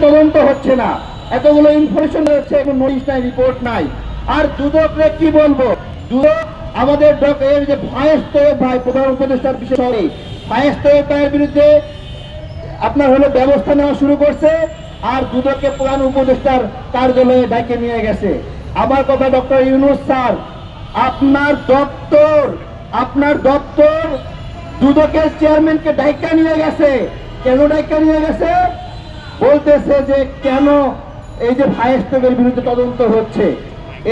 তদন্ত হচ্ছে না, এতগুলো ইনফরমেশন রয়েছে, এবং নোটিশ নাই, রিপোর্ট নাই। আর দুদকরে কি বলবো, দুদক আমাদের এর যে ভাইস তৈয়ব ভাই প্রধান উপদেষ্টার বিষয়ে ভাইস তৈয়ব ভাইয়ের বিরুদ্ধে আপনার হলো ব্যবস্থা নেওয়া শুরু করছে, আর দুদককে প্রধান উপদেষ্টার কার্যালয়ে ডাকে নিয়ে গেছে। আমার কথা, ডক্টর ইউনূস স্যার, আপনার দপ্তর দুদকের চেয়ারম্যানকে ডাইকা নিয়ে গেছে। কেন ডাইকা নিয়ে গেছে? বলতেছে যে কেন এই যে ভাইস তৈয়বের বিরুদ্ধে তদন্ত হচ্ছে,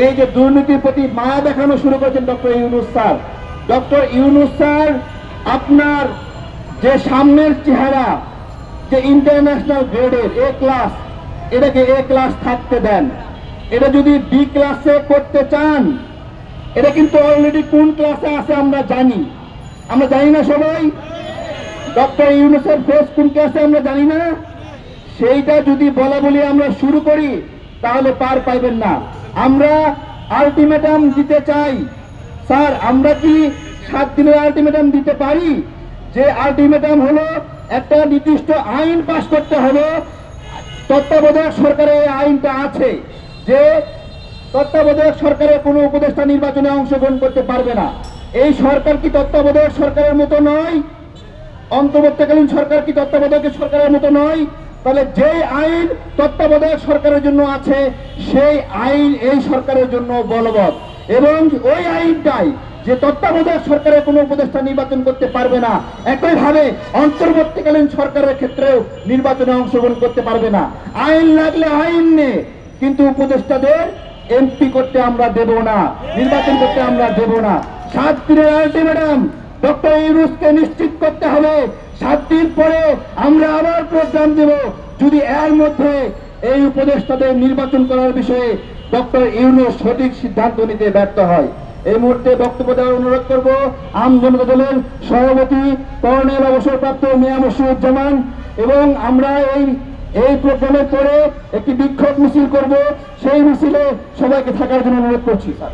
এই যে দুর্নীতির প্রতি মায়া দেখানো শুরু করেছেন doctor Yunus sir. Doctor Yunus sir, আপনার যে সামনের চেহারা, যে ইন্টারন্যাশনাল গ্রেডের এ ক্লাস, এটাকে এ ক্লাস থাকতে দেন। এটা যদি বি ক্লাসে করতে চান, এটা কিন্তু অলরেডি কোন ক্লাসে আছে আমরা জানি না সবাই। ডক্টর ইউনূসের ফেস কোন ক্লাসে আমরা জানি না। সেইটা যদি বলা বলি আমরা শুরু করি, তাহলে পার পাইবেন না। আমরা আলটিমেটাম দিতে চাই স্যার। আমরা কি 7 দিনের আলটিমেটাম দিতে পারি? যে আলটিমেটাম হলো একটা নির্দিষ্ট আইন পাস করতে হবে। তত্ত্বাবধায়ক সরকারের এই আইনটা আছে যে তত্ত্বাবধায়ক সরকারের কোনো উপদেষ্টা নির্বাচনে অংশগ্রহণ করতে পারবে না। এই সরকার কি তত্ত্বাবধায়ক সরকারের মতো নয়? অন্তর্বর্তীকালীন সরকার কি তত্ত্বাবধায়ক সরকারের মতো নয়? তাহলে যে আইন তত্ত্বাবধায়ক সরকারের জন্য আছে, সেই আইন এই সরকারের জন্য বলবৎ। এবং ওই আইনটাই যে তত্ত্বাবধায়ক সরকারের কোনো উপদেষ্টা নির্বাচন করতে পারবে না, একইভাবে অন্তর্বর্তীকালীন সরকারের ক্ষেত্রেও নির্বাচনে অংশগ্রহণ করতে পারবে না। আইন লাগলে আইন নে, কিন্তু উপদেষ্টাদের এমপি করতে আমরা দেব না, নির্বাচন করতে আমরা দেব না। 7 দিনের আলটিমেটাম ডক্টর ইউনূসকে নিশ্চিত করতে হবে। 7 দিন পরে আমরা আবার প্রোগ্রাম দেব। যদি এর মধ্যে এই উপদেষ্টাদের নির্বাচন করার বিষয়ে ডক্টর ইউনূস সঠিক সিদ্ধান্ত নিতে ব্যর্থ হয়। এই মুহূর্তে বক্তব্য দেওয়ার অনুরোধ করব আম জনতা দলের সভাপতি কর্নেল অবসরপ্রাপ্ত মিয়া মশিউজ্জামান। এবং আমরা এই প্রোগ্রামের পরে একটি বিক্ষোভ মিছিল করব। সেই মিছিলে সবাইকে থাকার জন্য অনুরোধ করছি স্যার।